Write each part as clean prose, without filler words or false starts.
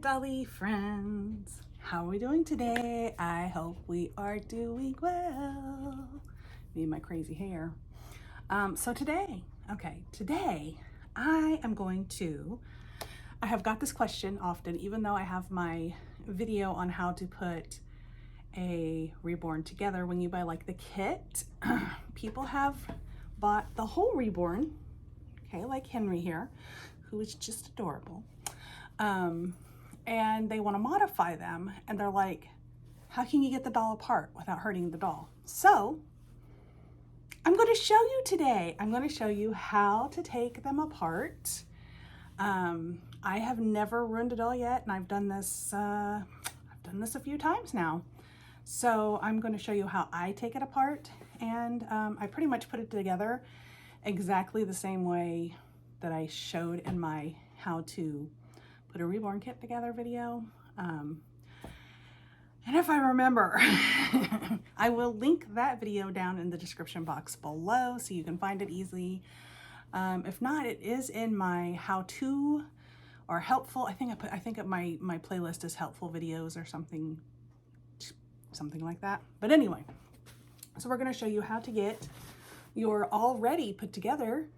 dolly friends. How are we doing today? I hope we are doing well. Me and my crazy hair. So today I have got this question often, even though I have my video on how to put a Reborn together. When you buy like the kit, people have bought the whole Reborn, okay, like Henry here, who is just adorable. And they want to modify them, and they're like, how can you get the doll apart without hurting the doll? So I'm going to show you today. I'm going to show you how to take them apart. I have never ruined a doll yet, and I've done this a few times now. So I'm going to show you how I take it apart, and I pretty much put it together exactly the same way that I showed in my how to put a Reborn kit together video. And if I remember, I will link that video down in the description box below so you can find it easily. If not, it is in my how-to or helpful. I think my playlist is helpful videos or something like that. But anyway, so we're going to show you how to get your already put together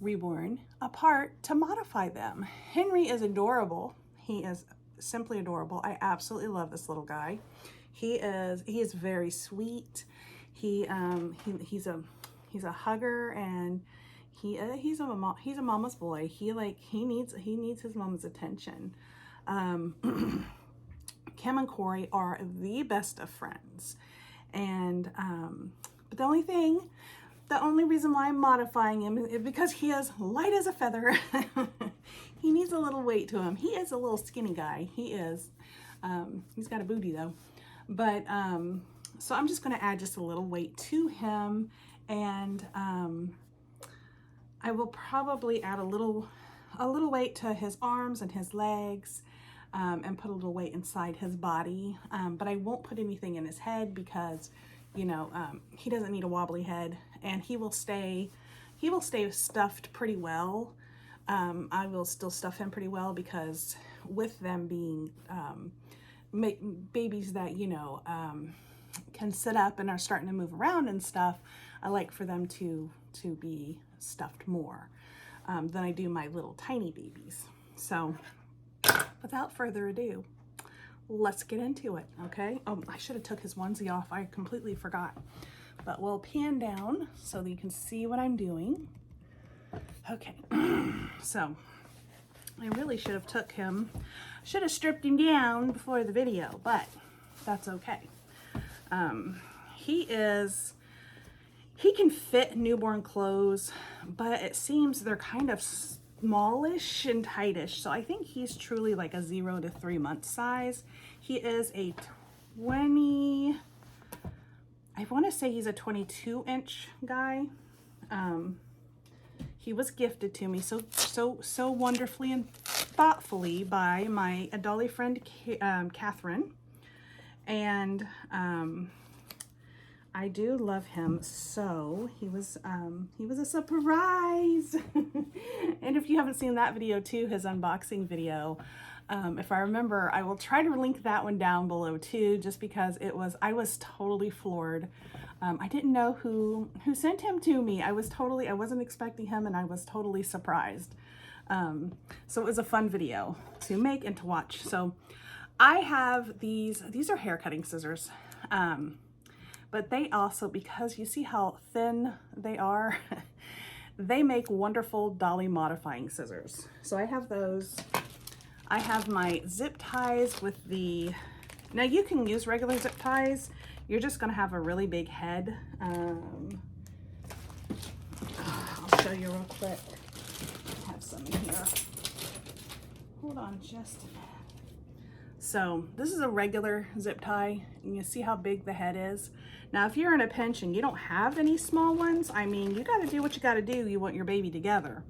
Reborn apart to modify them. Henry is adorable. He is simply adorable. I absolutely love this little guy. He is very sweet. He's a hugger, and he's a mama's boy. He needs his mama's attention. Kim and Corey are the best of friends, and but the only reason why I'm modifying him is because he is light as a feather. He needs a little weight to him. He is a little skinny guy. He is. He's got a booty though. But so I'm just going to add just a little weight to him, and I will probably add a little weight to his arms and his legs, and put a little weight inside his body. But I won't put anything in his head because, you know, he doesn't need a wobbly head, and he will stay stuffed pretty well. I will still stuff him pretty well because with them being babies that, you know, can sit up and are starting to move around and stuff, I like for them to be stuffed more than I do my little tiny babies. So without further ado, let's get into it, okay? Oh, I should have took his onesie off. I completely forgot. But we'll pan down so that you can see what I'm doing. Okay, so I really should have stripped him down before the video, but that's okay. He can fit newborn clothes, but it seems they're kind of smallish and tightish. So I think he's truly like a 0 to 3 month size. He is a I want to say he's a 22-inch guy. He was gifted to me so wonderfully and thoughtfully by my dolly friend Catherine, and I do love him. So he was a surprise. And if you haven't seen that video too, his unboxing video, if I remember, I will try to link that one down below too, just because I was totally floored. I didn't know who sent him to me. I wasn't expecting him, and I was totally surprised. So it was a fun video to make and to watch. So I have these are hair cutting scissors. But they also, because you see how thin they are, they make wonderful dolly modifying scissors. So I have those. I have my zip ties with now you can use regular zip ties. You're just gonna have a really big head. I'll show you real quick. I have some in here. Hold on just a minute. So this is a regular zip tie, and you see how big the head is. Now, if you're in a pinch and you don't have any small ones, I mean, you got to do what you got to do. You want your baby together.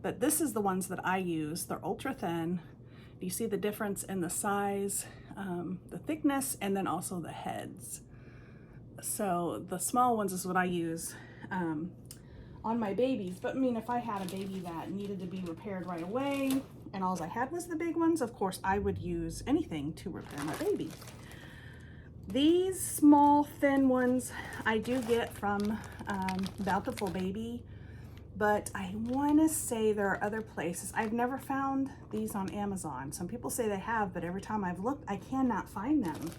But this is the ones that I use. They're ultra thin. Do you see the difference in the size, the thickness, and then also the heads? So the small ones is what I use on my babies. But I mean, if I had a baby that needed to be repaired right away, and all I had was the big ones, of course I would use anything to repair my baby. These small thin ones I do get from Bountiful Baby, but I want to say there are other places. I've never found these on Amazon. Some people say they have, but every time I've looked, I cannot find them.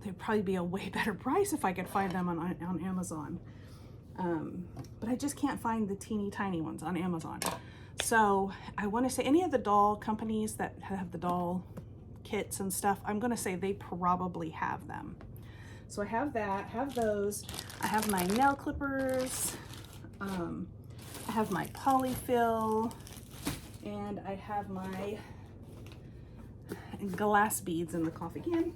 They'd probably be a way better price if I could find them on Amazon. But I just can't find the teeny tiny ones on Amazon. So I want to say any of the doll companies that have the doll kits and stuff, I'm going to say they probably have them. So I have that, have those. I have my nail clippers. I have my polyfill, and I have my glass beads in the coffee can.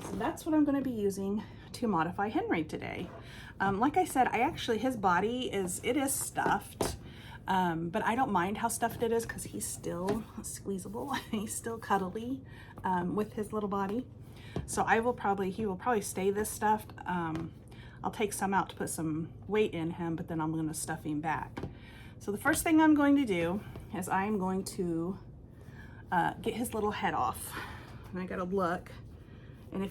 So that's what I'm going to be using to modify Henry today. Like I said, his body is stuffed, but I don't mind how stuffed it is because he's still squeezable. He's still cuddly with his little body. So he will probably stay this stuffed. I'll take some out to put some weight in him, but then I'm going to stuff him back. So the first thing I'm going to do is I'm going to get his little head off. And I got to look. And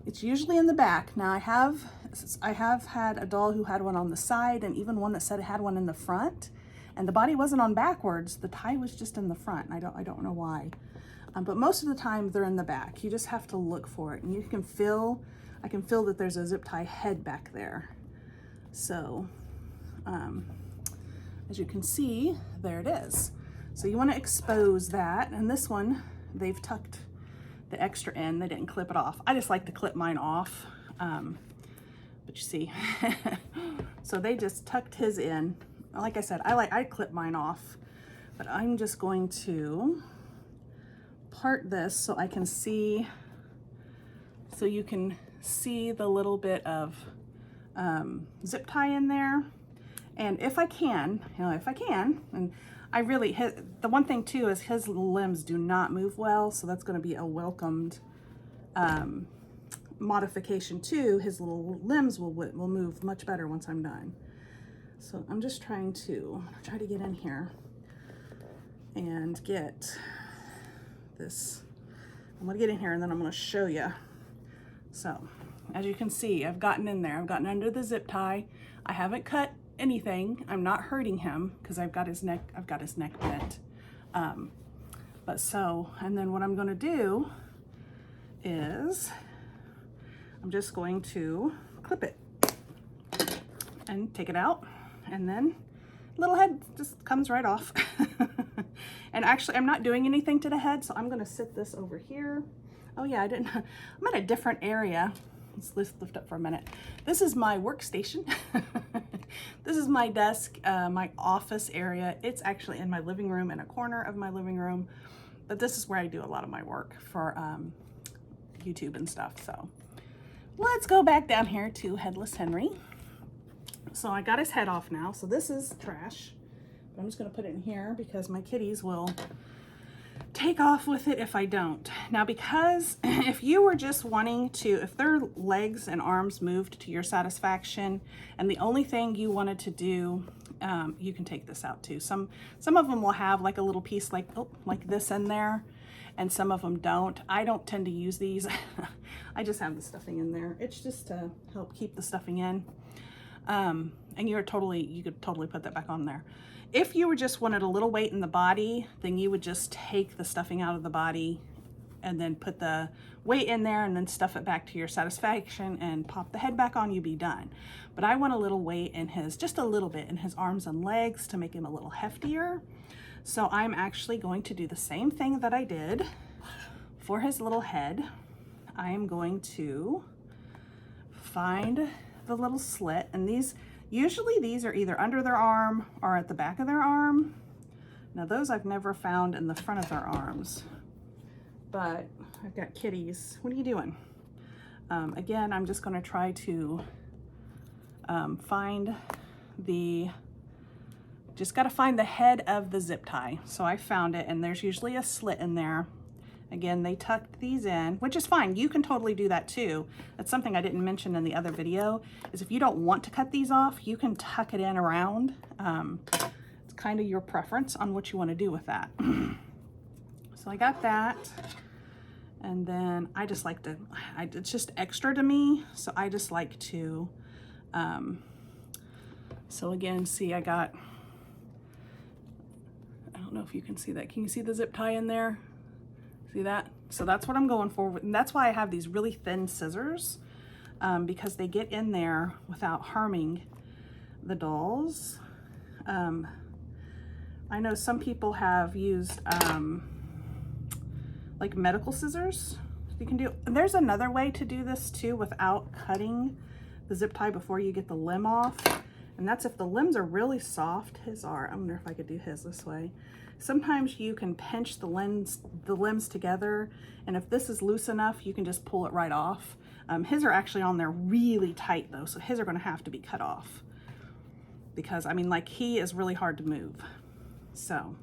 it's usually in the back. Now I have had a doll who had one on the side, and even one that said it had one in the front, and the body wasn't on backwards. The tie was just in the front. I don't know why, but most of the time they're in the back. You just have to look for it, and I can feel that there's a zip tie head back there. So as you can see, there it is. So you want to expose that, and this one they've tucked the extra in. They didn't clip it off. I just like to clip mine off, but you see. So they just tucked his in. Like I said, I clip mine off, but I'm just going to part this so I can see, so you can see the little bit of zip tie in there. And if I can, and the one thing too is his limbs do not move well, so that's going to be a welcomed modification too. His little limbs will move much better once I'm done. So I'm just trying to get in here and get this. I'm going to get in here and then I'm going to show you. So as you can see, I've gotten in there. I've gotten under the zip tie. I haven't cut anything. I'm not hurting him because I've got his neck bent. And then what I'm going to do is I'm just going to clip it and take it out, and then little head just comes right off. And actually I'm not doing anything to the head, so I'm going to sit this over here. Oh yeah, I'm at a different area. Let's lift up for a minute. This is my workstation. This is my desk, my office area. It's actually in my living room, in a corner of my living room, but this is where I do a lot of my work for YouTube and stuff. So let's go back down here to Headless Henry. So I got his head off now. So this is trash, but I'm just going to put it in here because my kitties will take off with it if I don't. Now, because if you were just wanting to, if their legs and arms moved to your satisfaction and the only thing you wanted to do, you can take this out too. Some of them will have like a little piece like this in there, and some of them don't. I don't tend to use these. I just have the stuffing in there. It's just to help keep the stuffing in. And you could totally put that back on there. If you were just wanted a little weight in the body, then you would just take the stuffing out of the body and then put the weight in there and then stuff it back to your satisfaction and pop the head back on, you'd be done. But I want a little weight in just a little bit in his arms and legs to make him a little heftier. So I'm actually going to do the same thing that I did for his little head. I am going to find the little slit, and usually these are either under their arm or at the back of their arm. Now those I've never found in the front of their arms, but I've got kitties. What are you doing? Again, I'm just going to try to just got to find the head of the zip tie. So I found it, and there's usually a slit in there, Again, they tucked these in, which is fine. You can totally do that too. That's something I didn't mention in the other video, is if you don't want to cut these off, you can tuck it in around. It's kind of your preference on what you want to do with that. So I got that. And then I just like to, it's just extra to me. So I just like to, so again, see, I got, I don't know if you can see that. Can you see the zip tie in there? See that? So that's what I'm going for. And that's why I have these really thin scissors, because they get in there without harming the dolls. I know some people have used like medical scissors you can do. And there's another way to do this too without cutting the zip tie before you get the limb off. And that's if the limbs are really soft. His are. I wonder if I could do his this way. Sometimes you can pinch the limbs together, and if this is loose enough, you can just pull it right off. His are actually on there really tight though, so his are going to have to be cut off, because I mean, like, he is really hard to move. So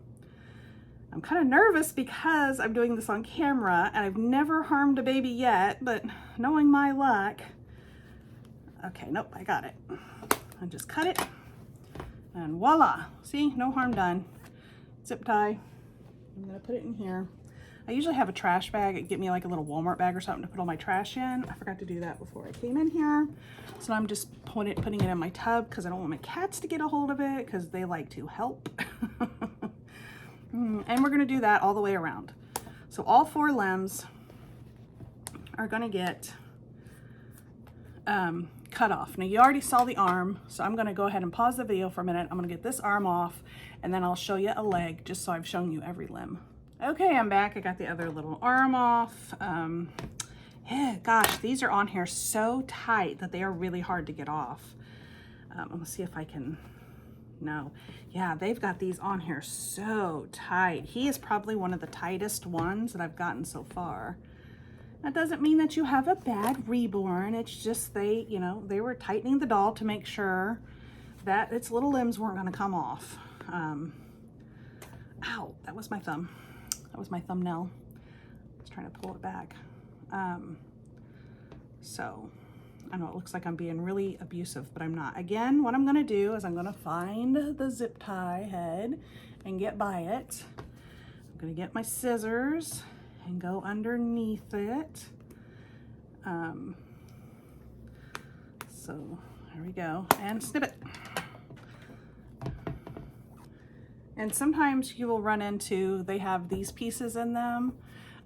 I'm kind of nervous because I'm doing this on camera and I've never harmed a baby yet, but knowing my luck. Okay, nope, I got it. I just cut it and voila. See, no harm done. Zip tie. I'm gonna put it in here. I usually have a trash bag. Get me like a little Walmart bag or something to put all my trash in. I forgot to do that before I came in here. So I'm just putting it in my tub because I don't want my cats to get a hold of it because they like to help. And we're gonna do that all the way around. So all 4 limbs are gonna get cut off. Now you already saw the arm, so I'm gonna go ahead and pause the video for a minute. I'm gonna get this arm off and then I'll show you a leg just so I've shown you every limb. Okay, I'm back. I got the other little arm off. Yeah, gosh, these are on here so tight that they are really hard to get off. I'm gonna see if I can, no. Yeah, they've got these on here so tight. He is probably one of the tightest ones that I've gotten so far. That doesn't mean that you have a bad reborn. It's just they, you know, they were tightening the doll to make sure that its little limbs weren't gonna come off. Ow, that was my thumb. That was my thumbnail. I was trying to pull it back. So I know it looks like I'm being really abusive, but I'm not. Again, what I'm gonna do is I'm gonna find the zip tie head and get by it. I'm gonna get my scissors and go underneath it. So there we go, and snip it. And sometimes you will run into, they have these pieces in them.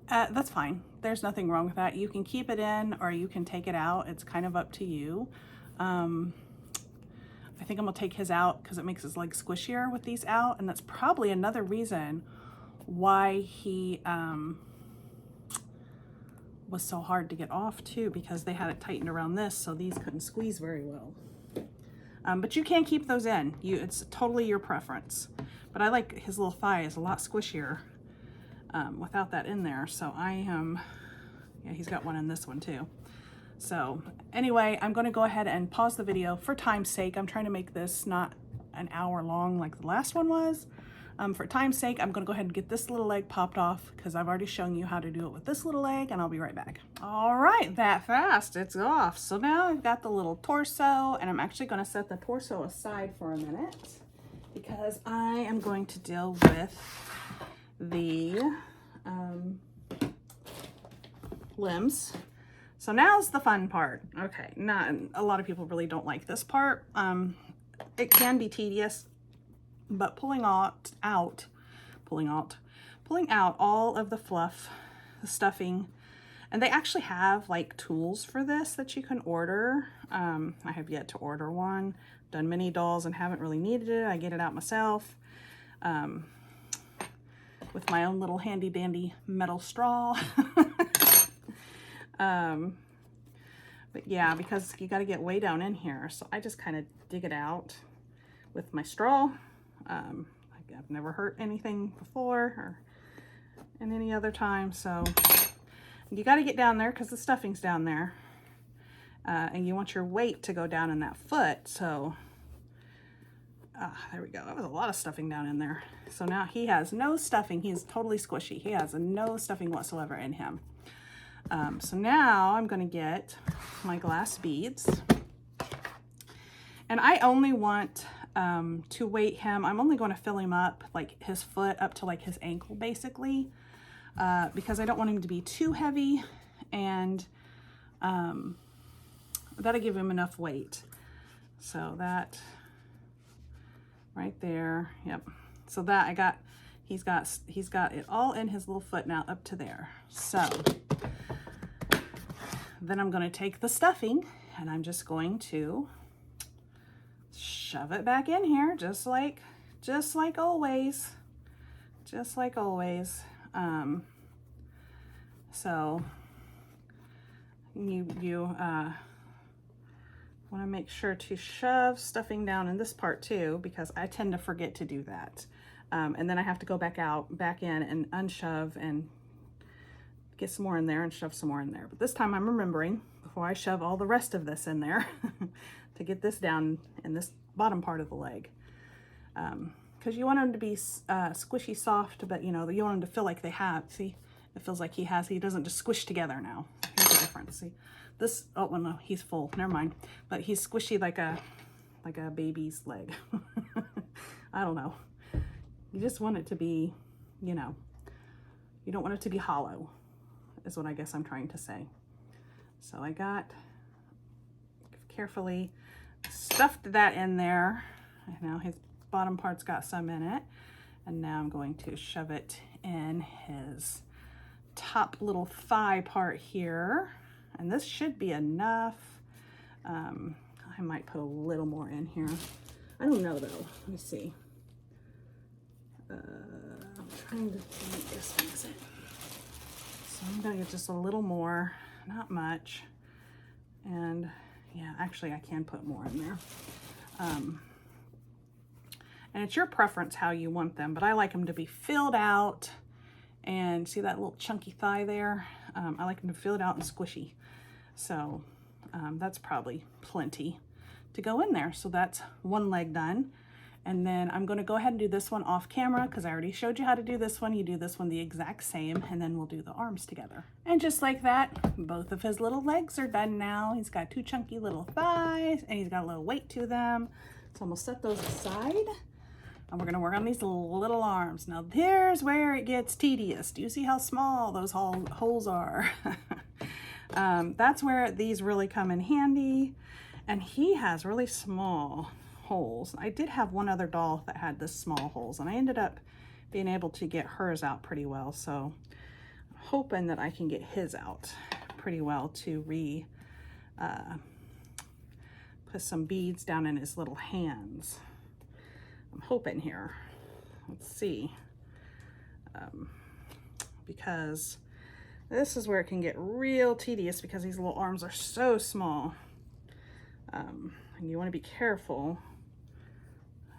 That's fine. There's nothing wrong with that. You can keep it in or you can take it out. It's kind of up to you. I think I'm gonna take his out because it makes his legs squishier with these out. And that's probably another reason why he was so hard to get off too, because they had it tightened around this so these couldn't squeeze very well. But you can keep those in. It's totally your preference. But I like his little thigh is a lot squishier without that in there. So I am, yeah, he's got one in this one too. So anyway, I'm gonna go ahead and pause the video for time's sake. I'm trying to make this not an hour long like the last one was. For time's sake, I'm gonna go ahead and get this little leg popped off because I've already shown you how to do it with this little leg, and I'll be right back. All right, that fast, it's off. So now I've got the little torso, and I'm actually gonna set the torso aside for a minute because I am going to deal with the limbs. So now's the fun part. Okay, not a lot of people really don't like this part. It can be tedious, but pulling out all of the fluff, the stuffing, and they actually have like tools for this that you can order. I have yet to order one. Done many dolls and haven't really needed it. I get it out myself with my own little handy dandy metal straw. But yeah, because you got to get way down in here, so I just kind of dig it out with my straw. I've never hurt anything before or in any other time, so you got to get down there because the stuffing's down there, and you want your weight to go down in that foot. So There we go. That was a lot of stuffing down in there. So now he has no stuffing. He's totally squishy. He has no stuffing whatsoever in him. So now I'm going to get my glass beads. And I only want to weight him. I'm only going to fill him up, like his foot up to like his ankle basically, because I don't want him to be too heavy, and that'll give him enough weight. So that right there, yep. So that he's got it all in his little foot now up to there. So then I'm going to take the stuffing and I'm just going to shove it back in here, just like always, so you want to make sure to shove stuffing down in this part too, because I tend to forget to do that. And then I have to go back in and unshove and get some more in there and shove some more in there. But this time I'm remembering, before I shove all the rest of this in there, to get this down in this bottom part of the leg. Because you want them to be squishy soft, but you know, you want them to feel like they have. See, it feels like he doesn't just squish together now. Here's the difference. See, this, oh well, no, he's full, never mind. But he's squishy like a baby's leg. I don't know. You just want it to be, you know, you don't want it to be hollow, is what I guess I'm trying to say. So I got carefully stuffed that in there. And now his bottom part's got some in it. And now I'm going to shove it in his top little thigh part here. And this should be enough. I might put a little more in here. I don't know though. Let me see. I'm trying to think, this one is it. So I'm gonna get just a little more, not much. And yeah, actually I can put more in there. And it's your preference how you want them, but I like them to be filled out. And see that little chunky thigh there? I like them to fill it out and squishy. So that's probably plenty to go in there. So that's one leg done. And then I'm going to go ahead and do this one off camera because I already showed you how to do this one. You do this one the exact same, and then we'll do the arms together. And just like that, both of his little legs are done now. He's got two chunky little thighs, and he's got a little weight to them. So I'm going to set those aside, and we're going to work on these little arms. Now here's where it gets tedious. Do you see how small those holes are? That's where these really come in handy. And he has really small holes. I did have one other doll that had this small holes, and I ended up being able to get hers out pretty well. So I'm hoping that I can get his out pretty well to put some beads down in his little hands. I'm hoping here. Let's see. Because this is where it can get real tedious because these little arms are so small. And you want to be careful.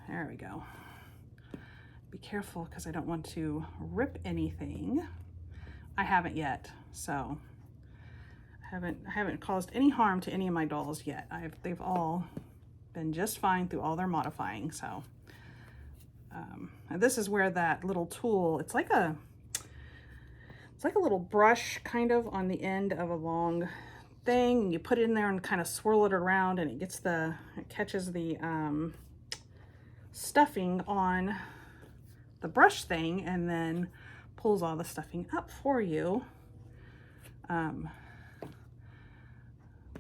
There we go. Be careful because I don't want to rip anything. I haven't yet, so I haven't caused any harm to any of my dolls yet. They've all been just fine through all their modifying. So and this is where that little tool, it's like a little brush kind of on the end of a long thing. You put it in there and kind of swirl it around, and it catches the stuffing on the brush thing and then pulls all the stuffing up for you.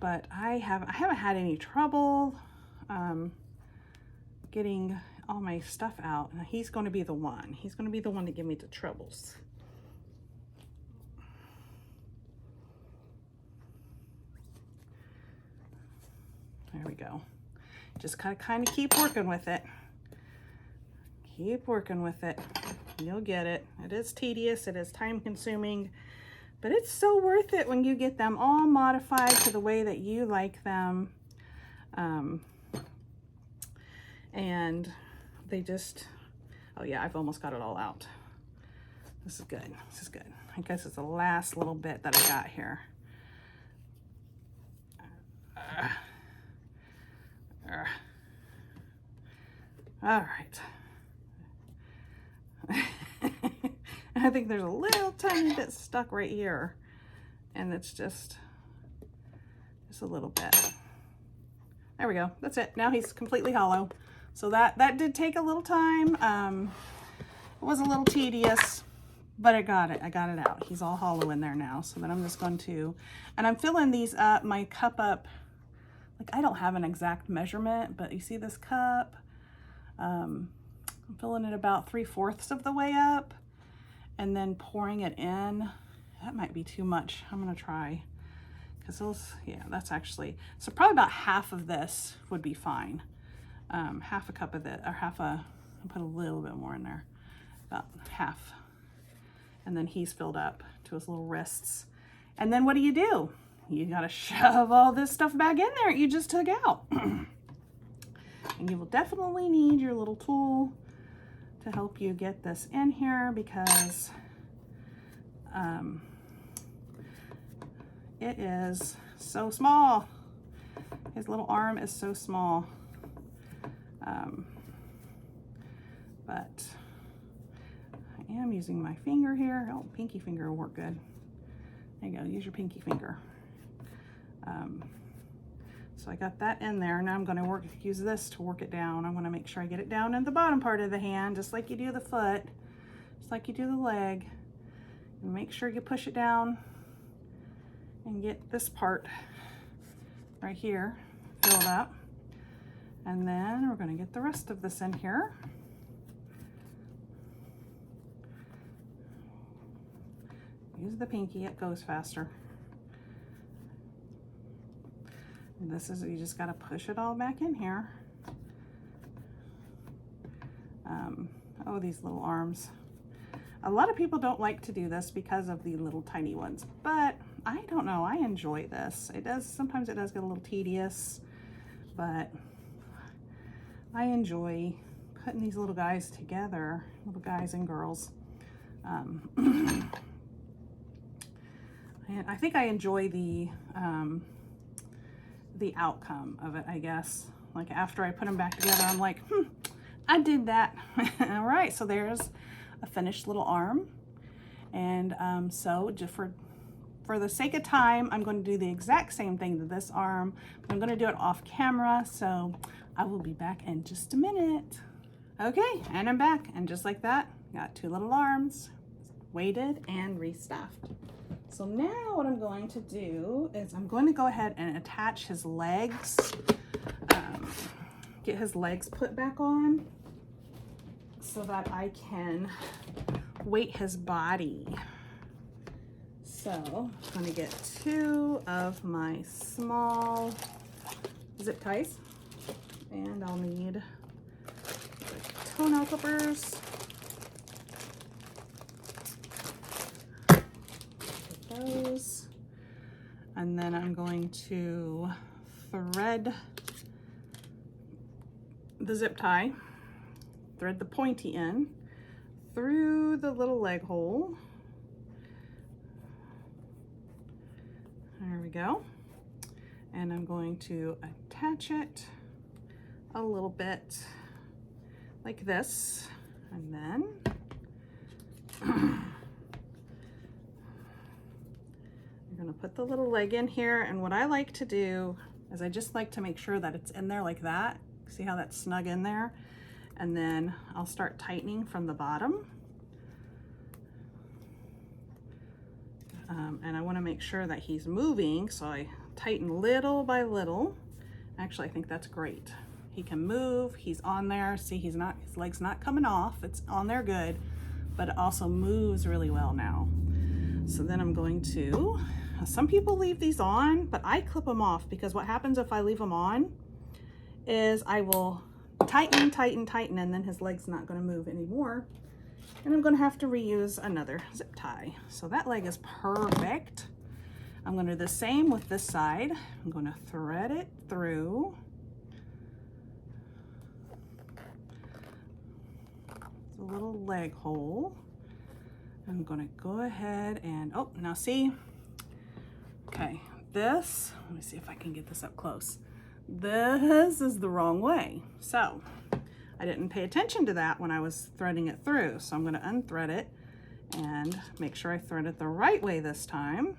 But I haven't had any trouble getting all my stuff out. Now he's going to be the one. He's going to be the one to give me the troubles. There we go. Just kind of keep working with it. Keep working with it. You'll get it. It is tedious. It is time consuming, but it's so worth it when you get them all modified to the way that you like them. And they just, oh yeah, I've almost got it all out. This is good. This is good. I guess it's the last little bit that I got here. All right. I think there's a little tiny bit stuck right here, and it's just a little bit. There we go. That's it. Now he's completely hollow. So that did take a little time. It was a little tedious, but I got it out. He's all hollow in there now. So then I'm just going to, and I'm filling these up, my cup up. Like, I don't have an exact measurement, but you see this cup? I'm filling it about 3/4 of the way up and then pouring it in. That might be too much. I'm gonna try, because those, yeah, that's actually, so probably about half of this would be fine. Half a cup of it, or I'll put a little bit more in there, about half. And then he's filled up to his little wrists. And then what do? You gotta shove all this stuff back in there you just took out. And you will definitely need your little tool to help you get this in here, because it is so small. His little arm is so small. But I am using my finger here. Oh, pinky finger will work good. There you go, use your pinky finger. So I got that in there. Now I'm going to use this to work it down. I want to make sure I get it down in the bottom part of the hand, just like you do the foot, just like you do the leg. And make sure you push it down and get this part right here filled up. And then we're going to get the rest of this in here. Use the pinky, it goes faster. And this is, you just got to push it all back in here. Oh, these little arms. A lot of people don't like to do this because of the little tiny ones, but I don't know, I enjoy this. Sometimes it does get a little tedious, but I enjoy putting these little guys together, little guys and girls. And I think I enjoy the outcome of it, I guess. Like, after I put them back together, I'm like, I did that. All right, so there's a finished little arm. And so just for the sake of time, I'm going to do the exact same thing to this arm. But I'm going to do it off camera, so I will be back in just a minute. Okay, and I'm back, and just like that, got 2 little arms, weighted and restuffed. So now what I'm going to do is I'm going to go ahead and attach his legs, get his legs put back on so that I can weight his body. So I'm going to get 2 of my small zip ties, and I'll need toenail clippers. Those. And then I'm going to thread the zip tie, thread the pointy end through the little leg hole. There we go. And I'm going to attach it a little bit like this, and then you're gonna put the little leg in here. And what I like to do is I just like to make sure that it's in there like that. See how that's snug in there? And then I'll start tightening from the bottom. And I want to make sure that he's moving, so I tighten little by little. Actually, I think that's great. He can move, he's on there. See, his leg's not coming off, it's on there good, but it also moves really well now. So then I'm going to, some people leave these on, but I clip them off, because what happens if I leave them on is I will tighten, tighten, tighten, and then his leg's not going to move anymore. And I'm going to have to reuse another zip tie. So that leg is perfect. I'm going to do the same with this side. I'm going to thread it through. It's a little leg hole. I'm going to go ahead and, oh, now see, okay, this, let me see if I can get this up close. This is the wrong way. So I didn't pay attention to that when I was threading it through. So I'm going to unthread it and make sure I thread it the right way this time,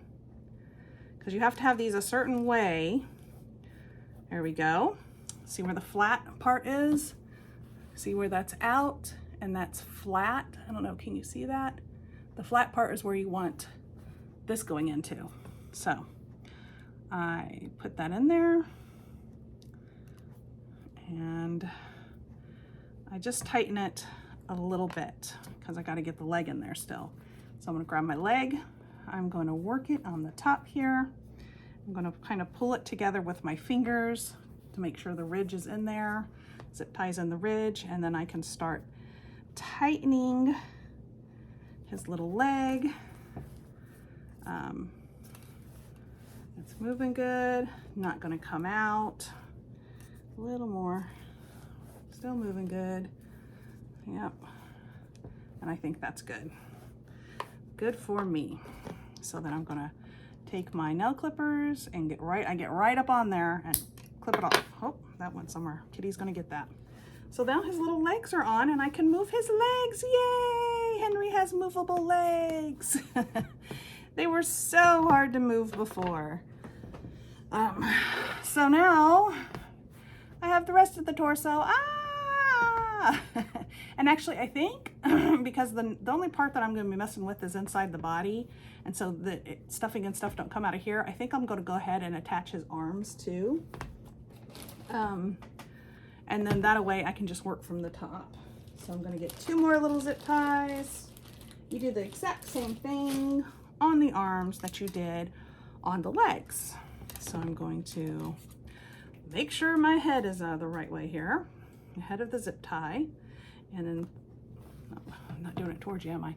because you have to have these a certain way. There we go. See where the flat part is? See where that's out and that's flat? I don't know, can you see that? The flat part is where you want this going into. So I put that in there and I just tighten it a little bit because I got to get the leg in there still. So I'm going to grab my leg. I'm going to work it on the top here. I'm going to kind of pull it together with my fingers to make sure the ridge is in there. Zip ties in the ridge, and then I can start tightening his little leg. It's moving good, not going to come out. A little more, still moving good. Yep, and I think that's good. Good for me. So then I'm going to take my nail clippers and I get right up on there and clip it off. Oh, that went somewhere. Kitty's gonna get that. So now his little legs are on and I can move his legs. Yay! Henry has movable legs. They were so hard to move before. So now I have the rest of the torso. And actually I think because the only part that I'm going to be messing with is inside the body, and so the stuffing and stuff don't come out of here, I think I'm going to go ahead and attach his arms too. And then that way I can just work from the top. So I'm going to get 2 more little zip ties. You do the exact same thing on the arms that you did on the legs. So I'm going to make sure my head is the right way here. The head of the zip tie, and then I'm not doing it towards you, am I?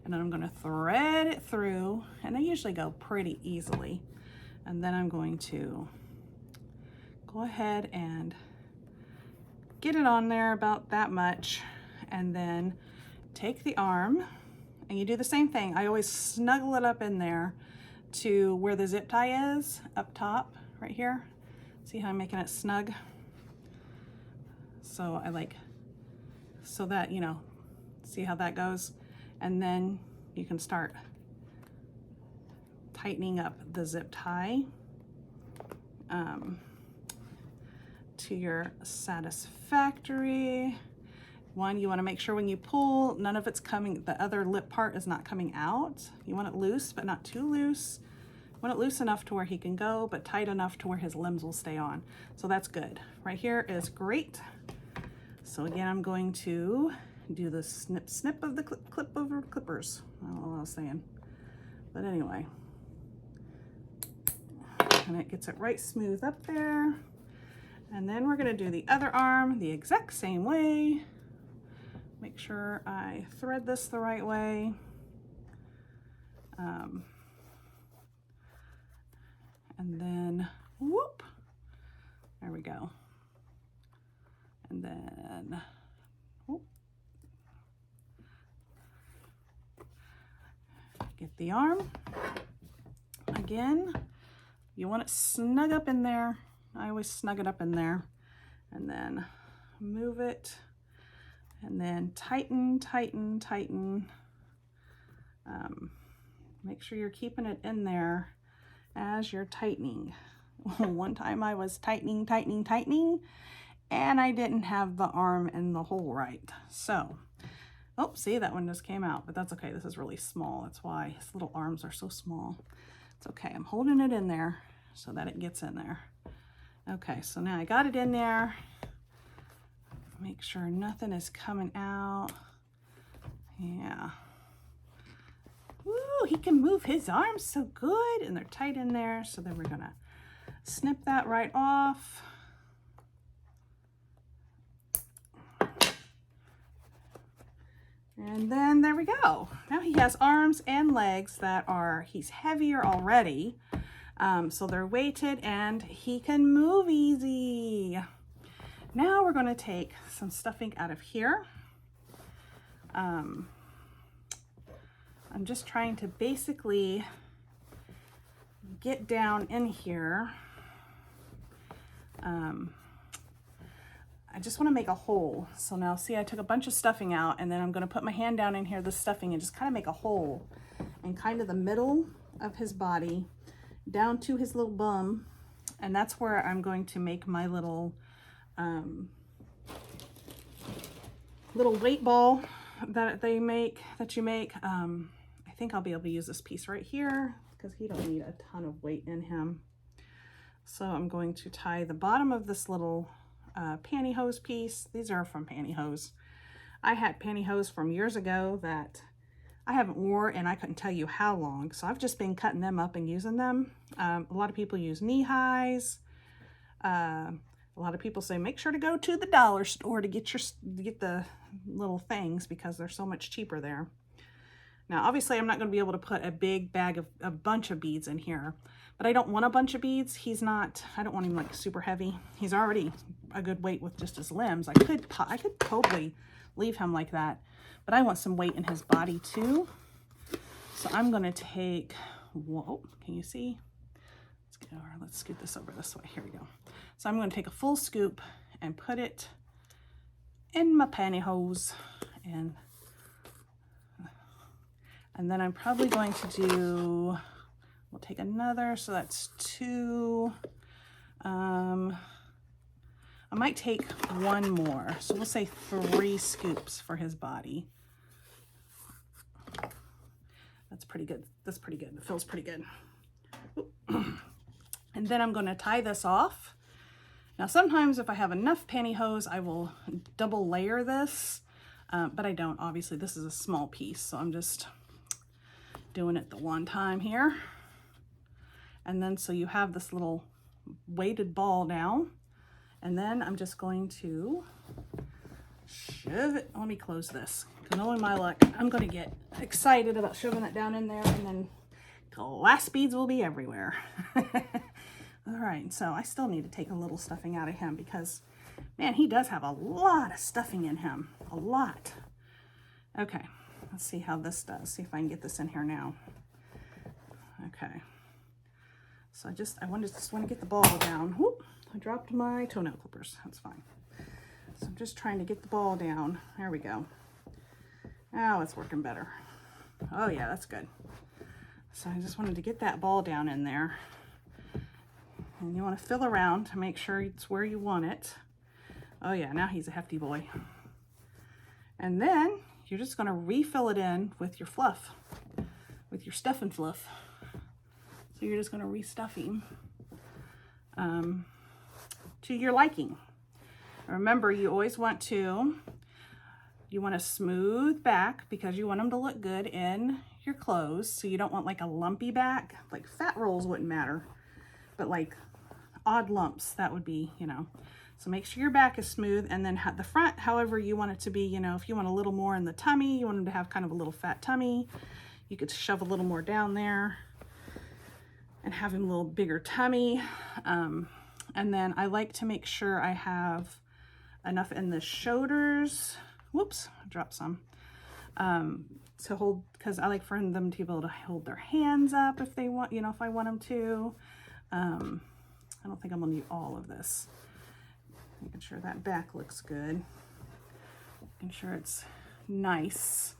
And then I'm going to thread it through, and they usually go pretty easily. And then I'm going to go ahead and get it on there about that much, and then take the arm, and you do the same thing. I always snuggle it up in there to where the zip tie is, up top, right here. See how I'm making it snug? So I like, so that, you know, see how that goes? And then you can start tightening up the zip tie to your satisfactory. One, you want to make sure when you pull, none of it's coming, the other lip part is not coming out. You want it loose, but not too loose. You want it loose enough to where he can go, but tight enough to where his limbs will stay on. So that's good. Right here is great. So again, I'm going to do the snip snip of the clip over clippers. I don't know what I was saying, but anyway. And it gets it right smooth up there. And then we're going to do the other arm the exact same way. Make sure I thread this the right way. And then whoop, there we go. And then whoop, get the arm. Again, you want it snug up in there. I always snug it up in there, and then move it, and then tighten, tighten, tighten. Make sure you're keeping it in there as you're tightening. One time I was tightening, tightening, tightening, and I didn't have the arm in the hole right. So, oh, see, that one just came out, but that's okay. This is really small. That's why his little arms are so small. It's okay. I'm holding it in there so that it gets in there. Okay, so now I got it in there. Make sure nothing is coming out. Yeah. Woo, he can move his arms so good, and they're tight in there. So then we're gonna snip that right off. And then there we go. Now he has arms and legs that are, he's heavier already. So they're weighted and he can move easy. Now we're going to take some stuffing out of here. I'm just trying to basically get down in here. I just want to make a hole. So now see, I took a bunch of stuffing out, and then I'm going to put my hand down in here, the stuffing, and just kind of make a hole in kind of the middle of his body down to his little bum. And that's where I'm going to make my little little weight ball that you make. I think I'll be able to use this piece right here because he don't need a ton of weight in him. So I'm going to tie the bottom of this little pantyhose piece. These are from pantyhose. I had pantyhose from years ago that I haven't wore and I couldn't tell you how long. So I've just been cutting them up and using them. A lot of people use knee highs. A lot of people say make sure to go to the dollar store to get the little things because they're so much cheaper there. Now, obviously, I'm not going to be able to put a big bag of a bunch of beads in here, but I don't want a bunch of beads. I don't want him like super heavy. He's already a good weight with just his limbs. I could totally leave him like that, but I want some weight in his body too. So I'm going to take, whoa, can you see? Let's scoot this over this way. Here we go. So I'm going to take a full scoop and put it in my pantyhose, and then I'm probably going to do, we'll take another, so that's 2. I might take 1 more, so we'll say 3 scoops for his body. That's pretty good. That's pretty good. It feels pretty good. And then I'm going to tie this off. Now, sometimes if I have enough pantyhose, I will double layer this, but I don't. Obviously, this is a small piece, so I'm just doing it the one time here. And then so you have this little weighted ball now, and then I'm just going to shove it. Let me close this, because knowing my luck, I'm going to get excited about shoving it down in there, and then glass beads will be everywhere. All right, so I still need to take a little stuffing out of him because, man, he does have a lot of stuffing in him. A lot. Okay, let's see how this does. See if I can get this in here now. Okay. So I just want to get the ball down. Whoop, I dropped my toenail clippers. That's fine. So I'm just trying to get the ball down. There we go. Oh, it's working better. Oh yeah, that's good. So I just wanted to get that ball down in there. And you want to fill around to make sure it's where you want it. Oh yeah, now he's a hefty boy. And then you're just going to refill it in with your fluff, with your stuffing fluff. So you're just going to restuff him to your liking. Remember, you always want to smooth back because you want them to look good in your clothes. So you don't want like a lumpy back. Like fat rolls wouldn't matter, but like odd lumps, that would be, So make sure your back is smooth, and then the front, however you want it to be, if you want a little more in the tummy, you want them to have kind of a little fat tummy, you could shove a little more down there and have him a little bigger tummy. And then I like to make sure I have enough in the shoulders. Whoops, I dropped some. To hold, because I like for them to be able to hold their hands up if they want, if I want them to. I don't think I'm gonna need all of this. Making sure that back looks good. Making sure it's nice,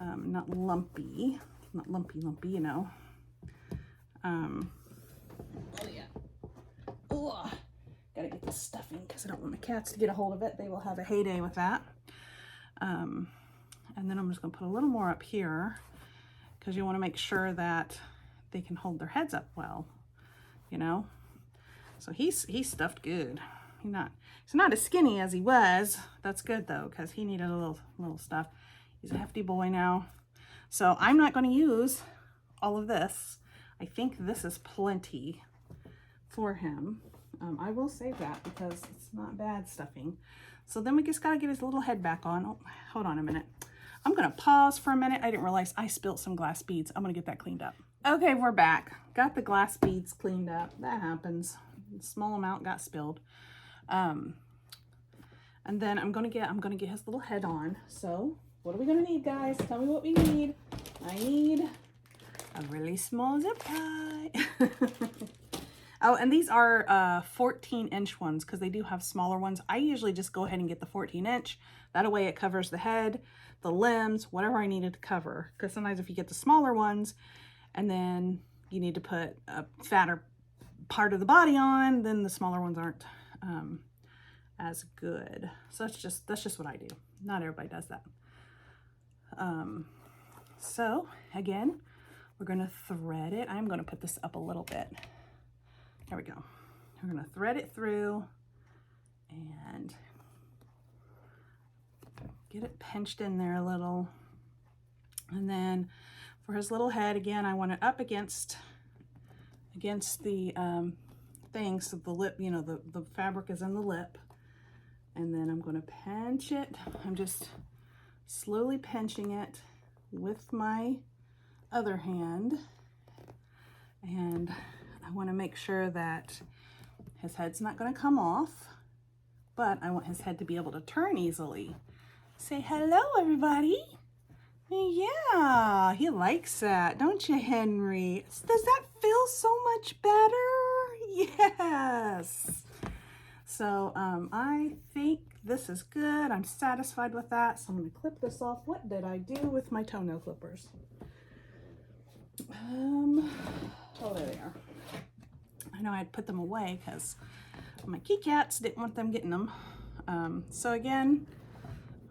not lumpy, lumpy, Oh yeah. Oh, gotta get this stuffing because I don't want my cats to get a hold of it. They will have a heyday with that. And then I'm just gonna put a little more up here because you want to make sure that they can hold their heads up well, So he's stuffed good. He's not as skinny as he was. That's good though, because he needed a little stuff. He's a hefty boy now. So I'm not going to use all of this. I think this is plenty for him. I will save that because it's not bad stuffing. So then we just got to get his little head back on. Oh, hold on a minute. I'm going to pause for a minute. I didn't realize I spilled some glass beads. I'm going to get that cleaned up. Okay, we're back. Got the glass beads cleaned up. That happens. A small amount got spilled. And then I'm gonna get his little head on. So what are we gonna need, guys? Tell me what we need. I need a really small zip tie. Oh, and these are 14-inch ones because they do have smaller ones. I usually just go ahead and get the 14-inch. That way it covers the head, the limbs, whatever I needed to cover. Because sometimes if you get the smaller ones and then you need to put a fatter part of the body on, then the smaller ones aren't as good. So that's just what I do. Not everybody does that. So again, we're going to thread it. I'm going to put this up a little bit. There we go. We're going to thread it through and get it pinched in there a little. And then for his little head, again, I want it up against the thing, so the lip, you know, the fabric is in the lip. And then I'm going to pinch it. I'm just slowly pinching it with my other hand. And I want to make sure that his head's not going to come off, but I want his head to be able to turn easily. Say hello, everybody. Yeah, he likes that, don't you, Henry? Does that feel so much better? Yes. So I think this is good. I'm satisfied with that. So I'm going to clip this off. What did I do with my toenail clippers? Oh, there they are. I know I had put them away because my kitty cats didn't want them getting them. So again,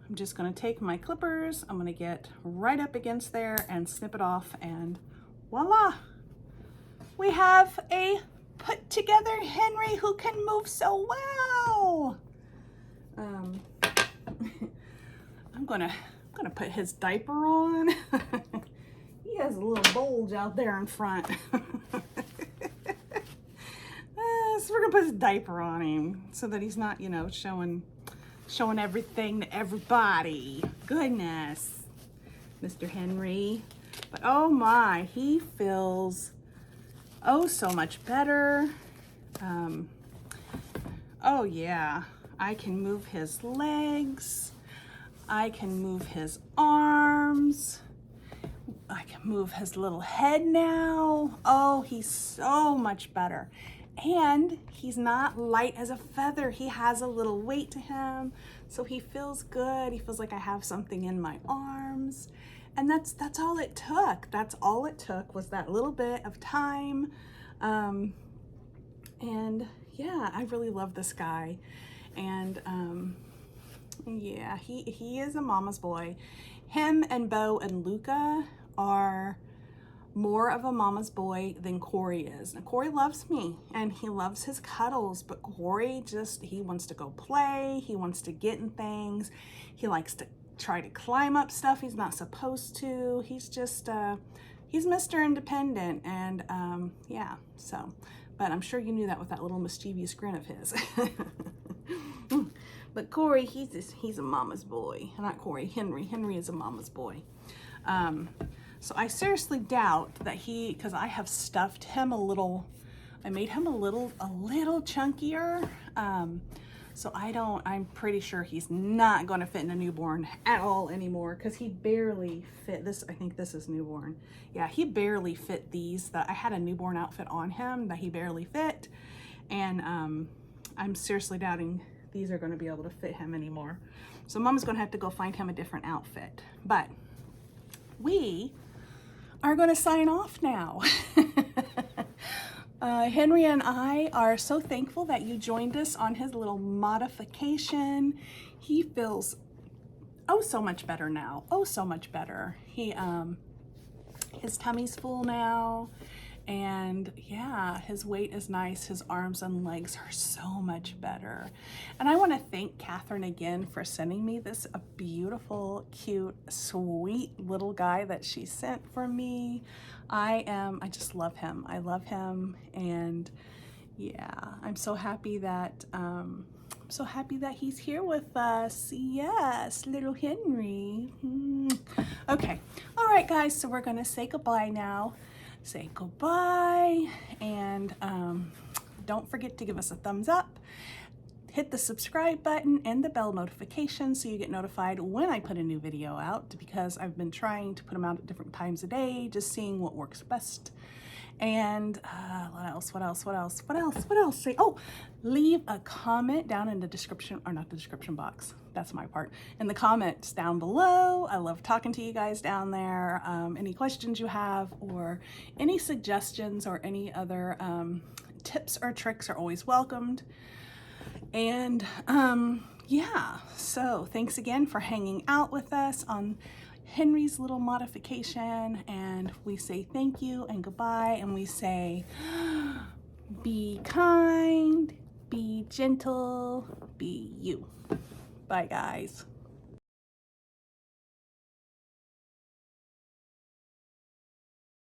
I'm just going to take my clippers. I'm going to get right up against there and snip it off, and voila! We have a put together Henry who can move so well. I'm gonna put his diaper on. He has a little bulge out there in front. So we're gonna put his diaper on him so that he's not, you know, showing everything to everybody. Goodness, Mr. Henry. But oh my, he feels oh so much better. Oh yeah, I can move his legs. I can move his arms. I can move his little head now. Oh, he's so much better. And he's not light as a feather. He has a little weight to him. So he feels good. He feels like I have something in my arms. And that's all it took. That's all it took was that little bit of time. And yeah, I really love this guy. And yeah, he is a mama's boy. Him and Bo and Luca are more of a mama's boy than Corey is. Now, Corey loves me and he loves his cuddles, but Corey he wants to go play. He wants to get in things. He likes to try to climb up stuff he's not supposed to. He's just, he's Mr. Independent, and yeah, so, but I'm sure you knew that with that little mischievous grin of his. But Corey, he's a mama's boy. Not Corey, Henry. Henry is a mama's boy. So I seriously doubt that because I have stuffed him a little, I made him a little chunkier. So I'm pretty sure he's not going to fit in a newborn at all anymore, because he barely fit this. I think this is newborn. Yeah, he barely fit these. That I had a newborn outfit on him that he barely fit. And I'm seriously doubting these are going to be able to fit him anymore. So Mama's going to have to go find him a different outfit. But we are going to sign off now. Henry and I are so thankful that you joined us on his little modification. He feels oh so much better now. Oh, so much better. His tummy's full now. And yeah, his weight is nice. His arms and legs are so much better. And I want to thank Catherine again for sending me this beautiful, cute, sweet little guy that she sent for me. I just love him. I love him. And yeah, I'm so happy that he's here with us. Yes, little Henry. Okay. All right, guys. So we're going to say goodbye now. Say goodbye, and don't forget to give us a thumbs up, hit the subscribe button and the bell notification so you get notified when I put a new video out, because I've been trying to put them out at different times of day, just seeing what works best. And what else? Say, oh, leave a comment down in the description, or not the description box. That's my part. In the comments down below. I love talking to you guys down there. Any questions you have or any suggestions or any other tips or tricks are always welcomed. And yeah, so thanks again for hanging out with us on Henry's little modification, and we say thank you and goodbye, and we say be kind, be gentle, be you. Bye guys.